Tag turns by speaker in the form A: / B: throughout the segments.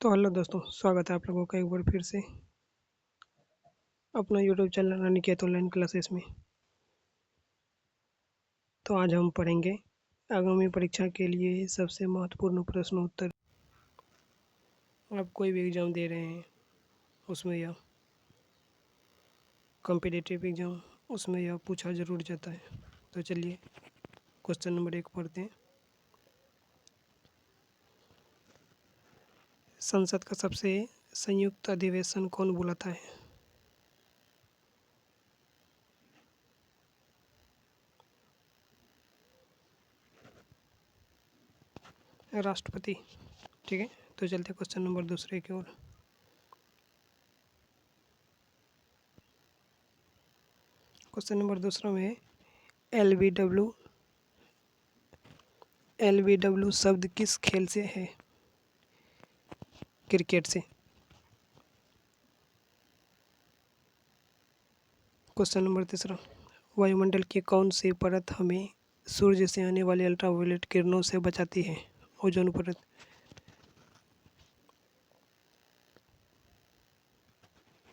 A: तो हेलो दोस्तों, स्वागत है आप लोगों का एक बार फिर से अपना YouTube channel Aniket online classes में। तो आज हम पढ़ेंगे आगामी परीक्षा के लिए सबसे महत्वपूर्ण प्रश्न उत्तर। आप कोई भी एग्ज़ाम दे रहे हैं उसमें यह कॉम्पिटिटिव एग्ज़ाम उसमें यह पूछा ज़रूर जाता है। तो चलिए क्वेश्चन नंबर 1 पढ़ते हैं। संसद का सबसे संयुक्त अधिवेशन कौन बुलाता है? राष्ट्रपति। ठीक है, तो चलते क्वेश्चन नंबर दूसरे की ओर। क्वेश्चन नंबर दूसरा में एल बी डब्ल्यू शब्द किस खेल से है? क्रिकेट से। क्वेश्चन नंबर तीसरा, वायुमंडल की कौन सी परत हमें सूर्य से आने वाली अल्ट्रावायलेट किरणों से बचाती है? ओजोन परत।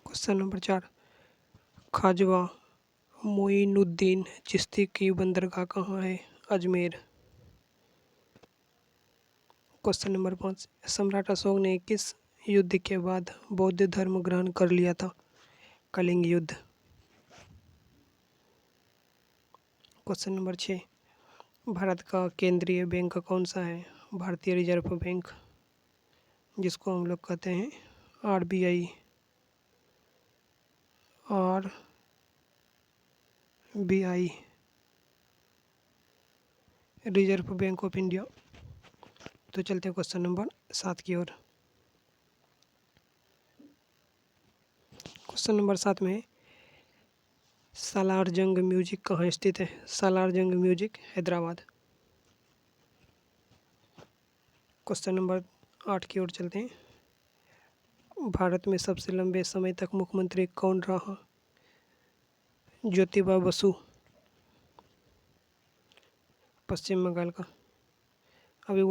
A: क्वेश्चन नंबर 4, ख्वाजा मोइनुद्दीन चिश्ती की बंदरगाह कहाँ है? अजमेर। क्वेश्चन नंबर 5, सम्राट अशोक ने किस युद्ध के बाद बौद्ध धर्म ग्रहण कर लिया था? कलिंग युद्ध। क्वेश्चन नंबर 6, भारत का केंद्रीय बैंक कौन सा है? भारतीय रिजर्व बैंक, जिसको हम लोग कहते हैं RBI, RBI, reserve bank of India. तो चलते हैं क्वेश्चन नंबर 7 की ओर। क्वेश्चन नंबर 7 में सालार जंग म्यूजिक कहाँ स्थित है? सालार जंग म्यूजिक, हैदराबाद। क्वेश्चन नंबर 8 की ओर चलते हैं। भारत में सबसे लंबे समय तक मुख्यमंत्री कौन रहा? ज्योतिबा बसु, पश्चिम बंगाल का। अभी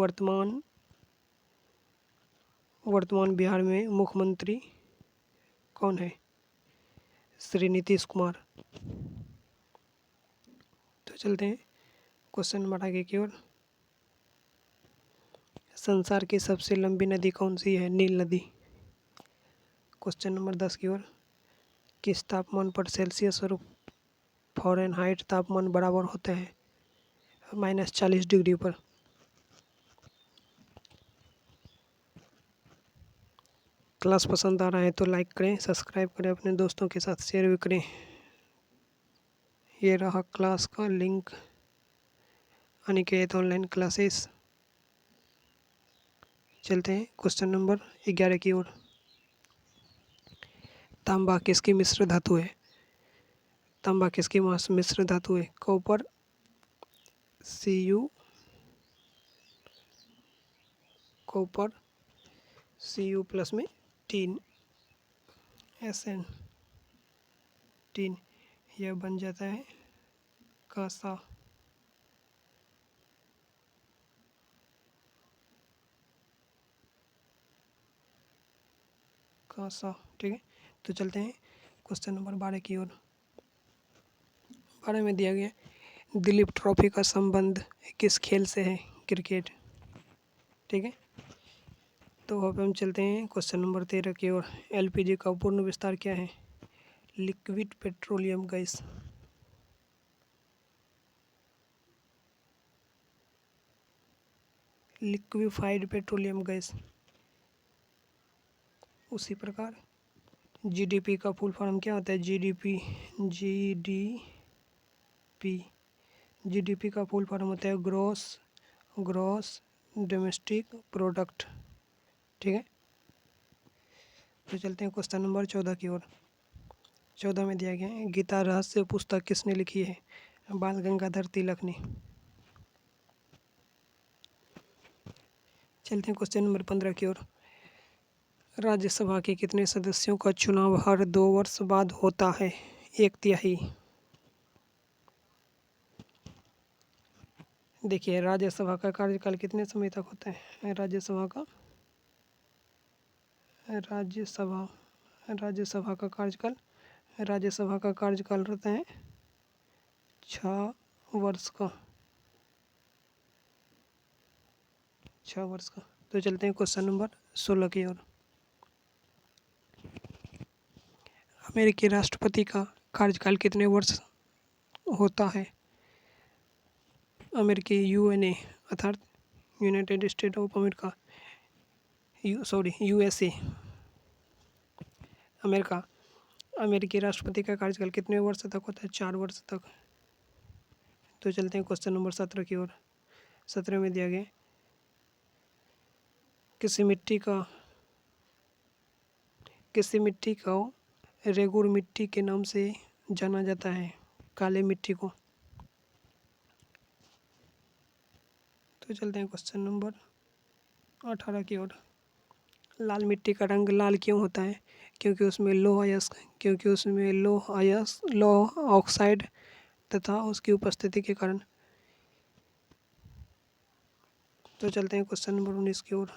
A: वर्तमान बिहार में मुख्यमंत्री कौन है? श्री नीतीश कुमार। तो चलते हैं क्वेश्चन नंबर आगे की ओर। संसार की सबसे लंबी नदी कौन सी है? नील नदी। क्वेश्चन नंबर 10 की ओर, किस तापमान पर सेल्सियस और फ़ारेनहाइट तापमान बराबर होते हैं? -40 डिग्री पर। क्लास पसंद आ रहा है तो लाइक करें, सब्सक्राइब करें, अपने दोस्तों के साथ शेयर भी करें। ये रहा क्लास का लिंक, अनिकेत ऑनलाइन क्लासेस। चलते हैं क्वेश्चन नंबर 11 की ओर। तांबा किसकी मिश्र धातु है? तांबा किसकी मिश्र धातु है? कॉपर, कॉपर Cu प्लस में टीन, SN, टीन, यह बन जाता है कांसा। कांसा, ठीक है। तो चलते हैं क्वेश्चन नंबर 12 की ओर। 12 में दिया गया, दिलीप ट्रॉफी का संबंध किस खेल से है? क्रिकेट, ठीक है। तो अब हम चलते हैं क्वेश्चन नंबर 13 की ओर। LPG का पूर्ण विस्तार क्या है? Liquid petroleum gas. Liquefied petroleum gas. उसी प्रकार GDP का फुल फॉर्म क्या होता है? GDP का फुल फॉर्म होता है ग्रॉस डोमेस्टिक प्रोडक्ट, ठीक है। तो चलते हैं क्वेश्चन नंबर 14 की ओर। 14 में दिया गया है, गीता रहस्य पुस्तक किसने लिखी है? बाल गंगाधर तिलक ने। चलते हैं क्वेश्चन नंबर 15 की ओर। राज्यसभा के कितने सदस्यों का चुनाव हर 2 वर्ष बाद होता है? 1/3। देखिए, राज्यसभा का कार्यकाल कितने समय तक होता है? राज्यसभा का राज्यसभा राज्यसभा का कार्यकाल राज्यसभा का कार्यकाल रहता है 6 वर्ष का। 6 वर्ष का। तो चलते हैं क्वेश्चन नंबर 16 की ओर। अमेरिकी राष्ट्रपति का कार्यकाल कितने वर्ष होता है? अमेरिकी यूएनए अर्थात United state of America USA America अमेरिकी राष्ट्रपति का कार्यकाल कितने वर्ष तक होता है? 4 वर्ष तक। तो चलते हैं क्वेश्चन नंबर 17 की ओर। 17 में दिया गया किसी मिट्टी को रेगुर मिट्टी के नाम से जाना जाता है, काले मिट्टी को। तो चलते हैं क्वेश्चन नंबर 18 की ओर। लाल मिट्टी का रंग लाल क्यों होता है? क्योंकि उसमें लौह ऑक्साइड तथा उसकी उपस्थिति के कारण। तो चलते हैं क्वेश्चन नंबर 19 की ओर।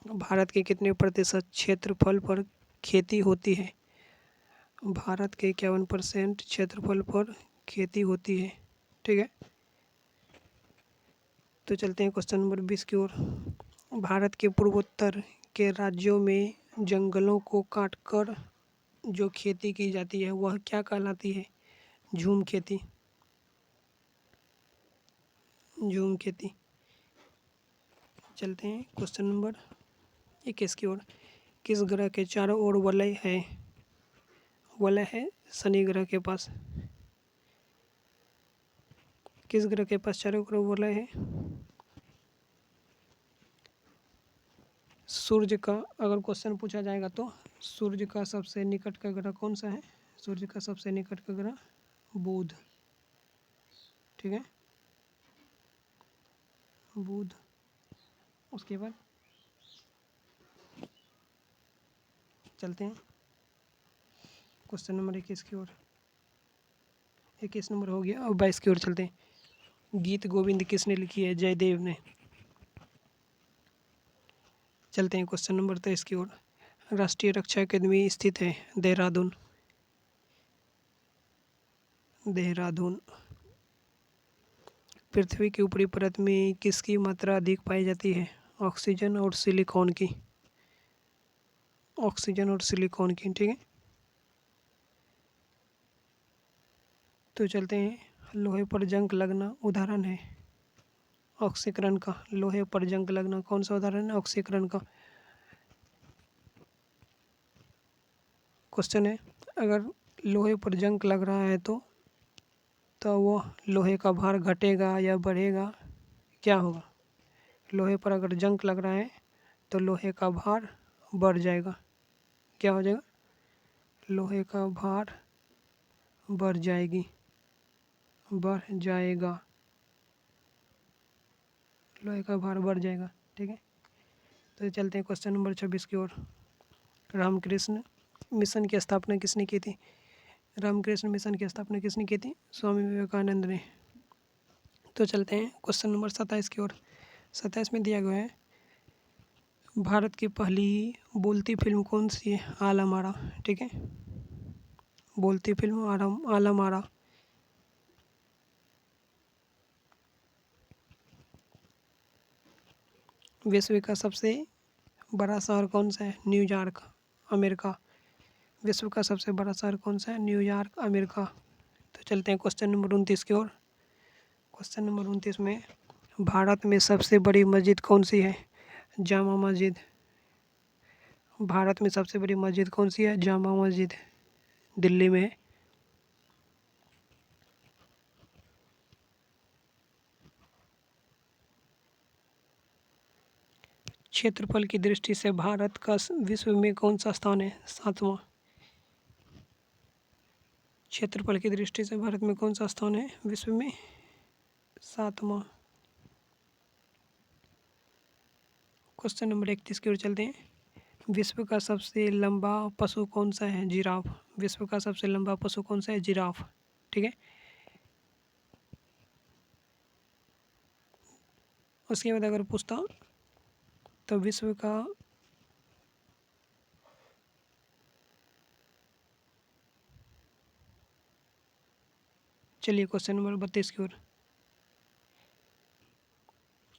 A: भारत के कितने प्रतिशत क्षेत्रफल पर खेती होती है? भारत के 51% क्षेत्रफल पर खेती होती है। ठीक है। तो चलते हैं क्वेश्चन नंबर 20 की ओर। भारत के पूर्वोत्तर के राज्यों में जंगलों को काटकर जो खेती की जाती है वह क्या कहलाती है? झूम खेती। झूम खेती। चलते हैं क्वेश्चन नंबर 21 की ओर। किस ग्रह के चारों ओर वलय है? वलय है शनि ग्रह के पास। किस ग्रह के पास चारों ओर वलय है? सूर्य का अगर क्वेश्चन पूछा जाएगा तो सूर्य का सबसे निकट का ग्रह कौन सा है? सूर्य का सबसे निकट का ग्रह बुध। ठीक है, बुध। उसके बाद चलते हैं क्वेश्चन नंबर 21 की ओर। 21 नंबर हो गया। और 22 की ओर चलते हैं। गीत गोविंद किसने लिखी है? जयदेव ने। चलते हैं क्वेश्चन नंबर 23 की ओर। राष्ट्रीय रक्षा अकेदमी स्थित है देहरादून। देहरादून। पृथ्वी की ऊपरी परत में किसकी मात्रा अधिक पाई जाती है? ऑक्सीजन और सिलिकॉन की। ऑक्सीजन और सिलिकॉन की। ठीक है। तो चलते हैं। लोहे पर जंग लगना उदाहरण है ऑक्सीकरण का। लोहे पर जंग लगना कौन सा उदाहरण है? ऑक्सीकरण का। क्वेश्चन है, अगर लोहे पर जंग लग रहा है तो वह लोहे का भार घटेगा या बढ़ेगा? क्या होगा? लोहे पर अगर जंग लग रहा है तो लोहे का भार बढ़ जाएगा। क्या हो जाएगा? लोहे का भार बढ़ जाएगा। लोहे का भार बढ़ जाएगा। ठीक है। तो चलते हैं क्वेश्चन नंबर 26 की ओर। रामकृष्ण मिशन की स्थापना किसने की थी? रामकृष्ण मिशन की स्थापना किसने की थी? स्वामी विवेकानंद ने। तो चलते हैं क्वेश्चन नंबर 27 की ओर। 27 में दिया गया है भारत की पहली बोलती फिल्म कौन सी है? आला मारा। ठीक है, बोलती फिल्म आला मारा। विश्व का सबसे बड़ा शहर कौन सा है? New York, America. विश्व का सबसे बड़ा शहर कौन सा है? New York, America. तो चलते हैं क्वेश्चन नंबर 29 की ओर। क्वेश्चन नंबर 29 में भारत में सबसे बड़ी मस्जिद कौन सी है? जामा मस्जिद। भारत में सबसे बड़ी मस्जिद कौन सी है? जामा मस्जिद, दिल्ली में है। क्षेत्रफल की दृष्टि से भारत का विश्व में कौन सा स्थान है? 7वां। क्षेत्रफल की दृष्टि से भारत में कौन सा स्थान है विश्व में? 7वां। क्वेश्चन नंबर 31 की ओर चलते हैं। विश्व का सबसे लंबा पशु कौन सा है? जिराफ। विश्व का सबसे लंबा पशु कौन सा है? जिराफ। ठीक है। उसके बाद अगर पूछता तो विश्व का चलिए क्वेश्चन नंबर 32 की ओर।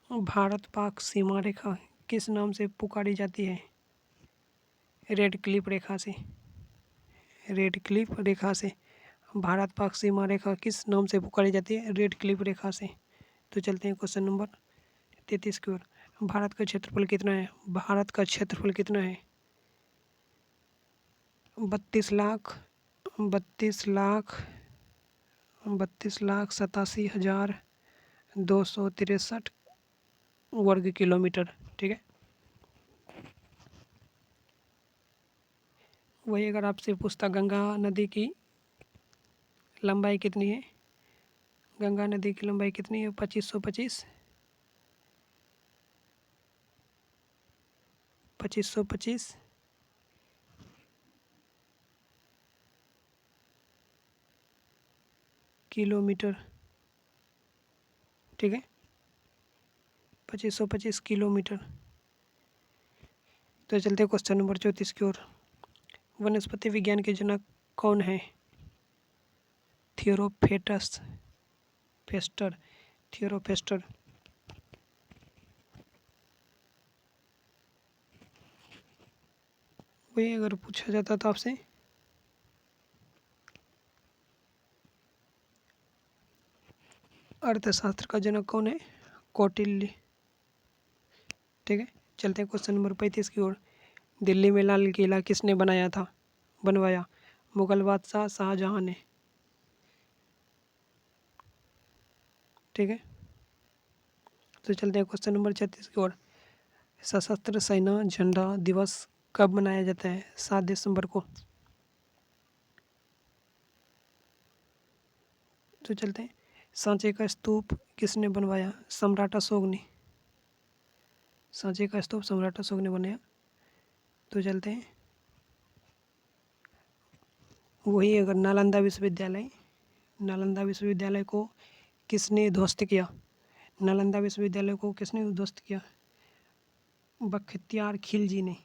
A: भारत पाक सीमा रेखा किस नाम से पुकारी जाती है? रेड क्लिफ रेखा से। रेड क्लिफ रेखा से भारत पाक सीमा रेखा किस नाम से पुकारी जाती है? रेड क्लिफ रेखा से। तो चलते हैं क्वेश्चन नंबर 33 की ओर। भारत का क्षेत्रफल कितना है? भारत का क्षेत्रफल कितना है? 32,87,263 वर्ग किलोमीटर। ठीक है। वही अगर आपसे पूछता गंगा नदी की लंबाई कितनी है? गंगा नदी की लंबाई कितनी है? 2525 किलोमीटर। ठीक है, 2525 किलोमीटर। तो चलते हैं क्वेश्चन नंबर 34 की ओर। वनस्पति विज्ञान के जनक कौन है? थियोरोफेस्टस। थियोरोफेस्टर। वही अगर पूछा जाता था आपसे अर्थशास्त्र का जनक कौन है? कौटिल्य। ठीक है, चलते हैं क्वेश्चन नंबर 35 की ओर। दिल्ली में लाल किला किसने बनवाया? मुगल बादशाह शाहजहां ने। ठीक है, तो चलते हैं क्वेश्चन नंबर 36 की ओर। सशस्त्र सेना झंडा दिवस कब मनाया जाता है? 7 दिसंबर को। तो चलते हैं, सांची का स्तूप किसने बनवाया? सम्राट अशोक ने। सांची का स्तूप सम्राट अशोक ने बनाया। तो चलते हैं, वही अगर नालंदा विश्वविद्यालय को किसने ध्वस्त किया? नालंदा विश्वविद्यालय को किसने ध्वस्त किया? बख्तियार खिलजी ने।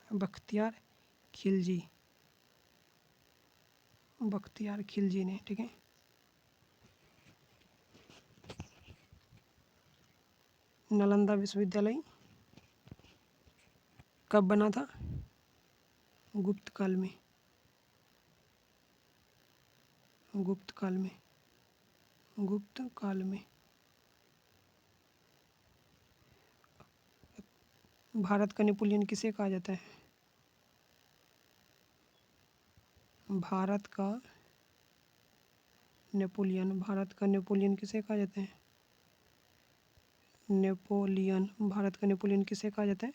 A: बख्तियार खिलजी। बख्तियार खिलजी ने। ठीक है, नालंदा विश्वविद्यालय कब बना था? गुप्त काल में। गुप्त काल में। गुप्त काल में। भारत का नेपोलियन किसे कहा जाता है? भारत का नेपोलियन किसे कहा जाता है? भारत का नेपोलियन किसे कहा जाता है?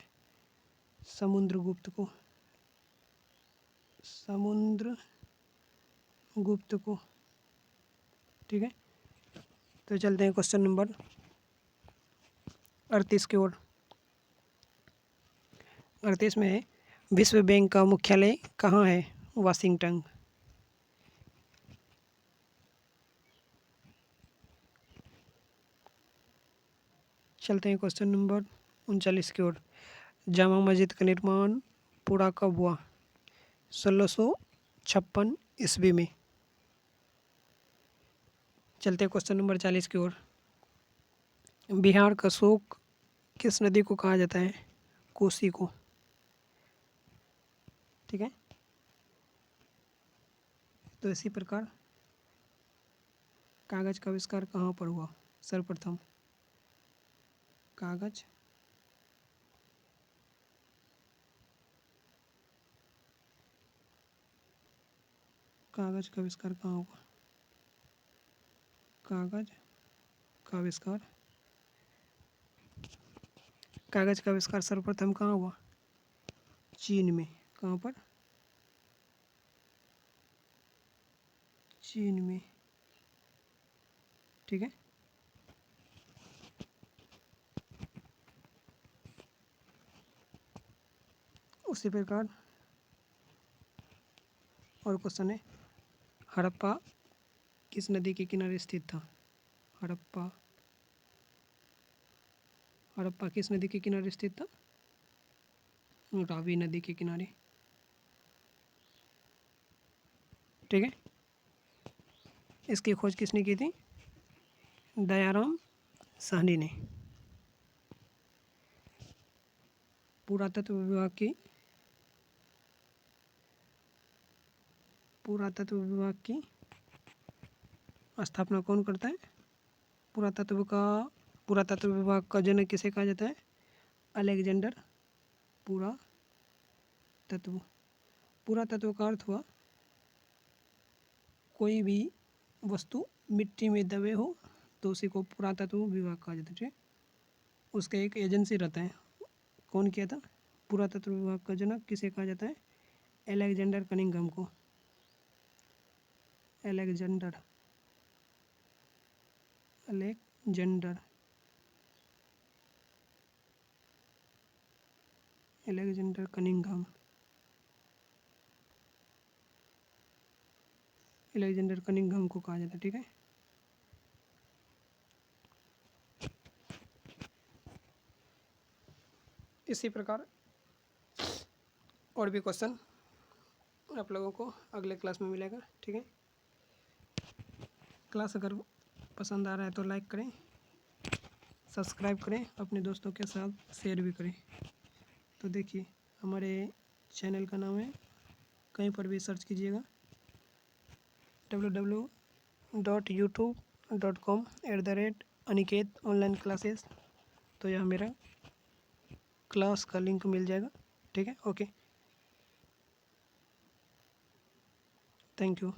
A: समुद्रगुप्त को। समुद्रगुप्त को। ठीक है, तो चलते हैं क्वेश्चन नंबर 38 की ओर। 38 में है, विश्व बैंक का मुख्यालय कहाँ है? वाशिंगटन। चलते हैं क्वेश्चन नंबर 39 की ओर। जामा मस्जिद का निर्माण पूरा कब हुआ? 1656 ईस्वी में। चलते हैं क्वेश्चन नंबर 40 की ओर। बिहार का शोक किस नदी को कहा जाता है? कोसी को। ठीक है, तो इसी प्रकार कागज का आविष्कार कहाँ पर हुआ? सर्वप्रथम कागज कागज का आविष्कार कहाँ हुआ? कागज का आविष्कार कागज का आविष्कार सर्वप्रथम कहाँ हुआ? चीन में। कहाँ पर? चीन में। ठीक है, उसी प्रकार और क्वेश्चन है, हड़प्पा किस नदी के किनारे स्थित था? हड़प्पा हड़प्पा किस नदी के किनारे स्थित था? रावी नदी के किनारे। ठीक है, इसकी खोज किसने की थी? दयाराम साहनी ने। पुरातत्व विभाग की स्थापना कौन करता है? पुरातत्व विभाग का जनक किसे कहा जाता है? अलेक्जेंडर। पुरातत्व का अर्थ हुआ कोई भी वस्तु मिट्टी में दबे हो तो उसी को पुरातत्व विभाग कहा जाता है। ठीक, उसका एक एजेंसी रहता है। कौन किया था? पुरातत्व विभाग का जनक किसे कहा जाता है? अलेक्जेंडर कनिंघम को। Alexander Cunningham. अलेक्जेंडर कनिंघम को कहा जाता है। ठीक है, इसी प्रकार और भी क्वेश्चन आप लोगों को अगले क्लास में मिलेगा। ठीक है, क्लास अगर पसंद आ रहा है तो लाइक करें, सब्सक्राइब करें, अपने दोस्तों के साथ शेयर भी करें। तो देखिए हमारे चैनल का नाम है, कहीं पर भी सर्च कीजिएगा www.youtube.com/अनिकेत ऑनलाइन क्लासेस, तो यह मेरा क्लास का लिंक मिल जाएगा। ठीक है, ओके, थैंक यू।